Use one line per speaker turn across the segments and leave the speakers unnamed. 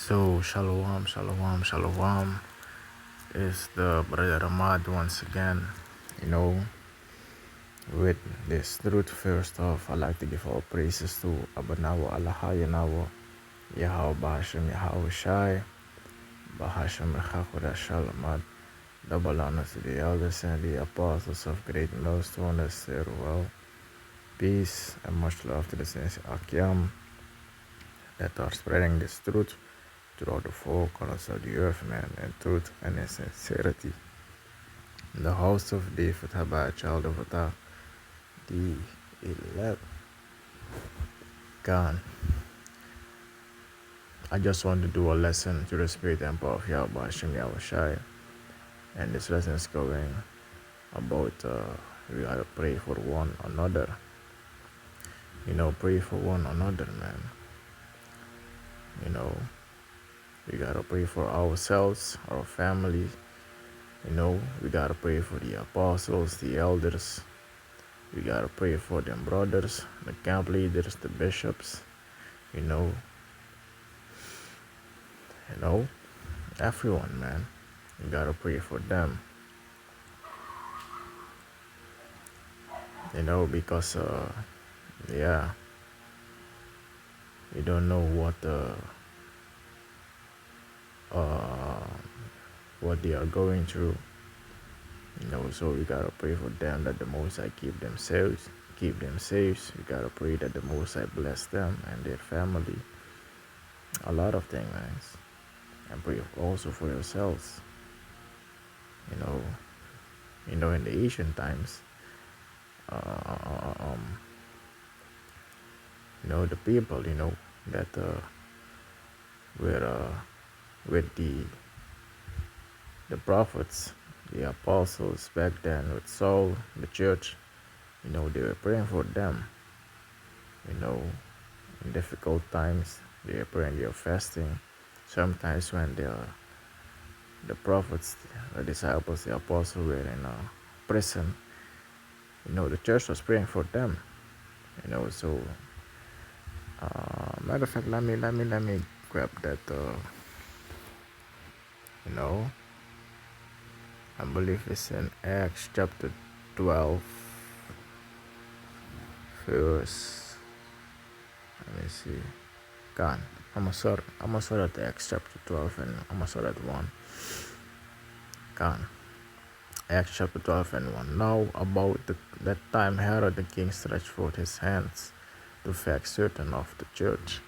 So, shalom. It's the brother Ahmad once again. You know, with this truth, first off, I'd like to give all praises to Abanawa Allahayanawa, Yahweh Bahasham Yahweh Shai, Bahasham Rechakuda Shalamad. Double honors to the elders and the apostles of great millstone that said well. Peace and much love to the saints of Akyam that are spreading this truth throughout the four corners of the earth, man, in truth and in sincerity. In the house of David, by a child of Atah, the 11. God. I just want to do a lesson to the spirit and power of Yahweh Hashem Yahweh Shai. And this lesson is going about we gotta pray for one another. Pray for one another, man. We gotta pray for ourselves, our family. We gotta pray for the apostles, the elders. We gotta pray for them brothers, the camp leaders, the bishops. Everyone, man. You gotta pray for them. Because you don't know what they are going through. So we gotta pray for them that the Most High keep them safe. We gotta pray that the Most High bless them and their family. A lot of things, man. And pray also for yourselves. In the ancient times, the people, that were with the prophets, the apostles back then with Saul, the church, they were praying for them. In difficult times, they were praying, they were fasting. Sometimes when the prophets, the disciples, the apostles were in prison, the church was praying for them. So matter of fact, let me grab that. I believe it's in Acts chapter 12, verse. Let me see. God, I'm gonna start at Acts chapter 12 and I'm gonna start at 1. God. Acts chapter 12 and 1. Now about that time Herod the king stretched forth his hands to vex certain of the church,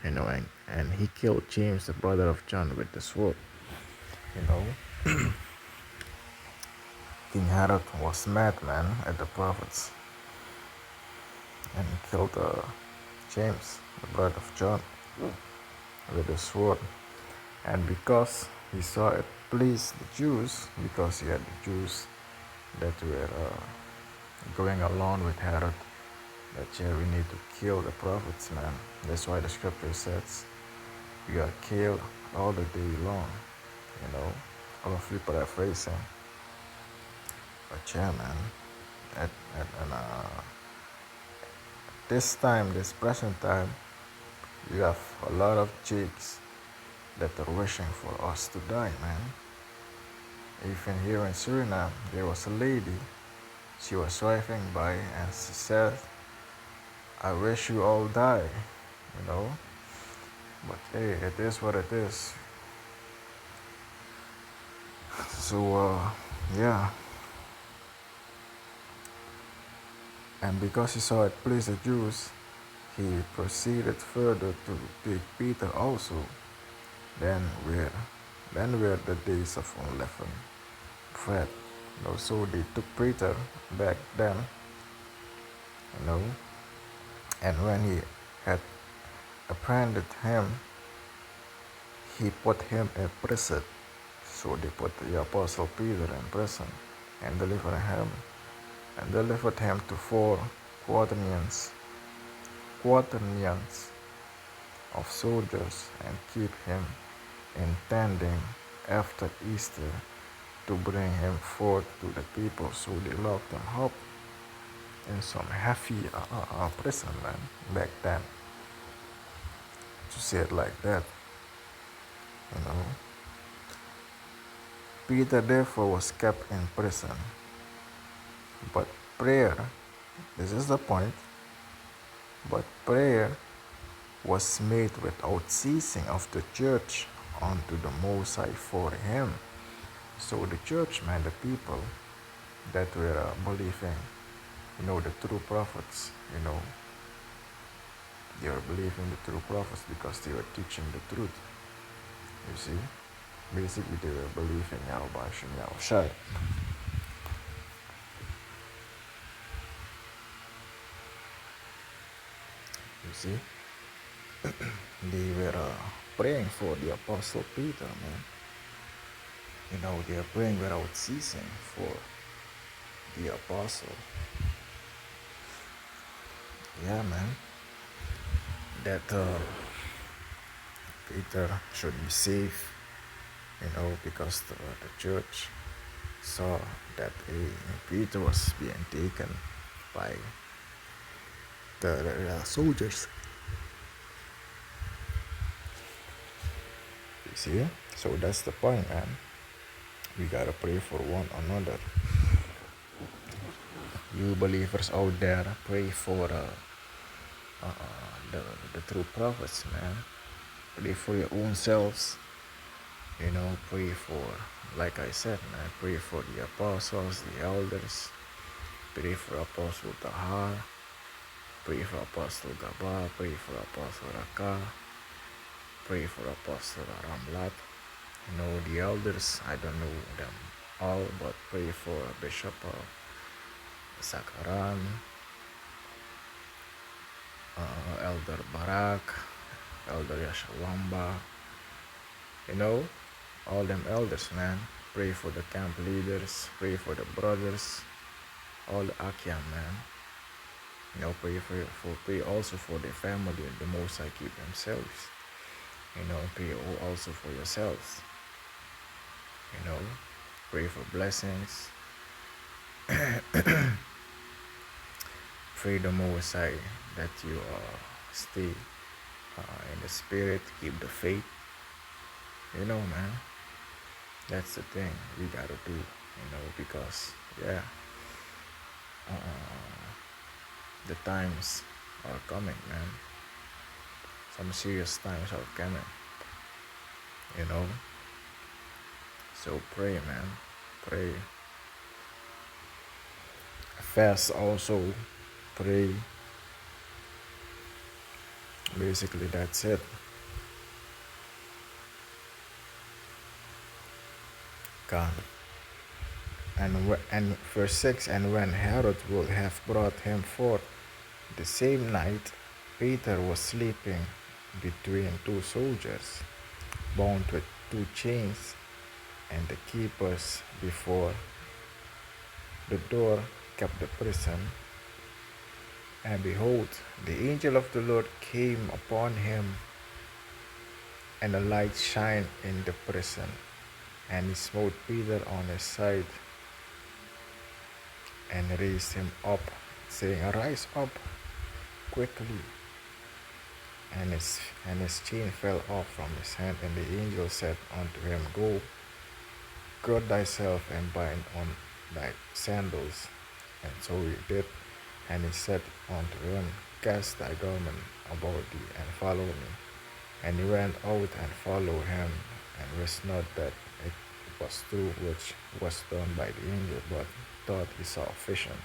and he killed James, the brother of John, with the sword. King Herod was mad, man, at the prophets, and he killed James, the brother of John, with the sword. And because he saw it pleased the Jews, because he had the Jews that were going along with Herod, that we need to kill the prophets, man. That's why the scripture says we are killed all the day long. All of you paraphrasing. But yeah, man, at this time, this present time, you have a lot of chicks that are wishing for us to die, man. Even here in Suriname, there was a lady, she was driving by and she said, I wish you all die, But hey, it is what it is. So, yeah. And because he saw it please the Jews, he proceeded further to take Peter also. Then were the days of unleavened bread. So they took Peter back then, and when he had apprehended him, he put him in prison. So they put the apostle Peter in prison and delivered him to 4 quaternions of soldiers, and keep him intending after Easter to bring him forth to the people. So they locked him up in some heavy prison, man, back then, to say it like that. You know, Peter therefore was kept in prison. But prayer, this is the point, but prayer was made without ceasing of the church unto the Most High for him. So the church, man, the people that were believing, the true prophets, they were believing the true prophets because they were teaching the truth. You see, basically they were believing Yahweh Hashem Yahushai. You see, they were praying for the Apostle Peter, man. They are praying without ceasing for the apostle. Yeah, man. That Peter should be safe, because the church saw that Peter was being taken by the soldiers. You see? So that's the point, man. We gotta pray for one another. You believers out there, pray for the true prophets, man. Pray for your own selves. Pray for, like I said, man, pray for the apostles, the elders. Pray for Apostle Tahar. Pray for Apostle Gaba. Pray for Apostle Raka. Pray for Apostle Ramlat. The elders, I don't know them all, but pray for Bishop Sakaran, Elder Barak, Elder Yashawamba, all them elders, man. Pray for the camp leaders, pray for the brothers, all the Akyam, man. Pray also for the family and the Most High keep themselves. Pray also for yourselves. Pray for blessings. Pray the Most High that you stay in the spirit, keep the faith. Man, that's the thing we gotta do, because the times are coming, man. Some serious times are coming, So pray, man. Pray. Fast also. Pray. Basically, that's it. God. And verse 6, and when Herod would have brought him forth the same night, Peter was sleeping between two soldiers, bound with two chains, and the keepers before the door kept the prison. And behold, the angel of the Lord came upon him, and a light shined in the prison, and he smote Peter on his side, and raised him up, saying, Arise up quickly. And his chain fell off from his hand, and the angel said unto him, Go, gird thyself, and bind on thy sandals. And so he did. And he said unto him, Cast thy garment about thee, and follow me. And he went out and followed him, and wist not that it was true which was done by the angel, but thought he saw a vision.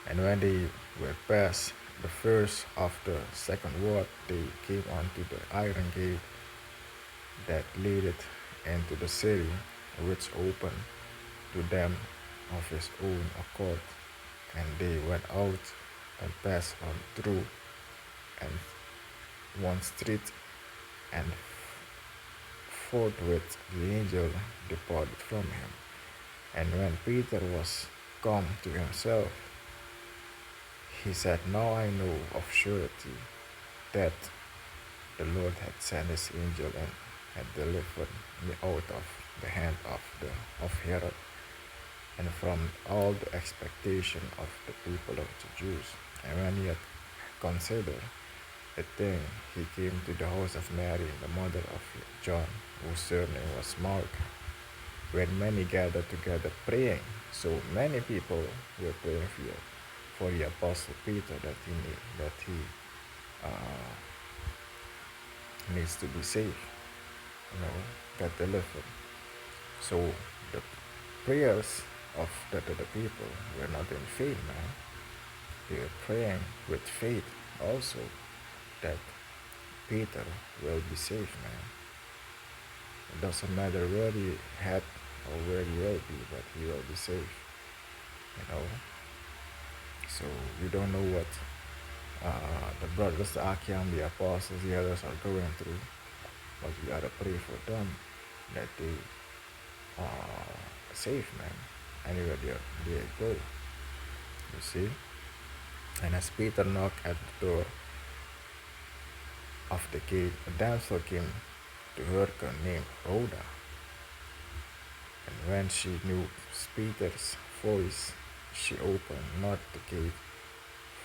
And when they were past the first of the second ward, they came unto the iron gate that leadeth into the city, which opened to them of his own accord. And they went out and passed on through and one street, and forthwith the angel departed from him. And when Peter was come to himself, he said, Now I know of surety that the Lord had sent his angel and had delivered me out of the hand of Herod, and from all the expectation of the people of the Jews. And when he had considered, a thing, he came to the house of Mary, the mother of John, whose surname was Mark, where many gathered together praying. So many people were praying for the apostle Peter that he needs to be saved, get delivered. So the prayers of the people were not in faith, man. They were praying with faith also that Peter will be saved, man. It doesn't matter where he had or where he will be, but he will be saved, So you don't know what the brothers, the Achaeans, the apostles, the others are going through, but we gotta pray for them that they are safe, man. Anywhere they go, you see. And as Peter knocked at the door of the gate, a damsel came to her named Rhoda. And when she knew Peter's voice, she opened not the gate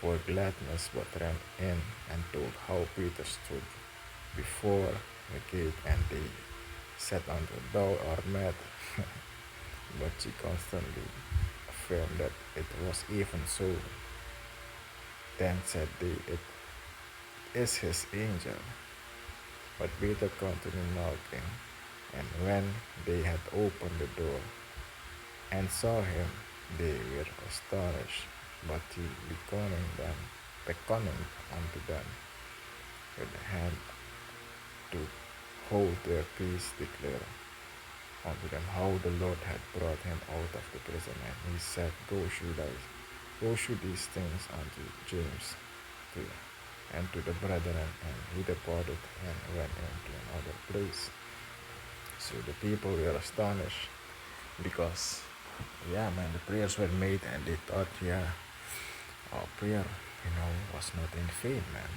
for gladness, but ran in and told how Peter stood before the gate, and they said unto her, Thou art mad. But she constantly affirmed that it was even so. Then said they, It is his angel. But Peter continued knocking, and when they had opened the door and saw him, they were astonished. But he, beckoning unto them with the hand to hold their peace, declared unto them how the Lord had brought him out of the prison. And he said, Go shew these things unto James and to the brethren. And he departed and went into another place. So the people were astonished because, the prayers were made, and they thought, our prayer, was not in vain, man.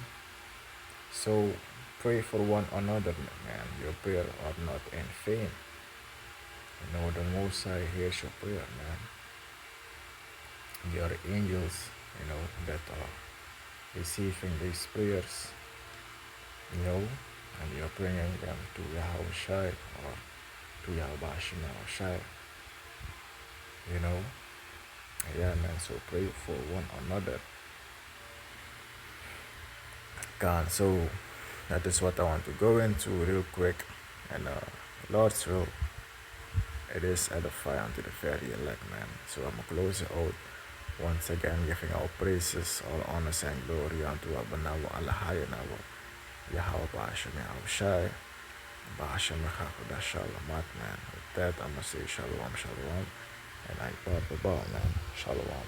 So pray for one another, man. Your prayer are not in vain. The Most High hears your prayer, man. Your angels, that are receiving these prayers, and you're praying them to Yahushai or to Yahweh, man. So pray for one another. God, so that is what I want to go into real quick, and Lord's will, it is edify unto the very elect, man. So I'm gonna close it out once again, giving our praises, all honors and glory unto our Benawa Alahayanawa, Yahweh Bashem Yahushai, Bashem Yahudah Shalom, man. With that, I'm gonna say Shalom, Shalom, and I bow, man. Shalom.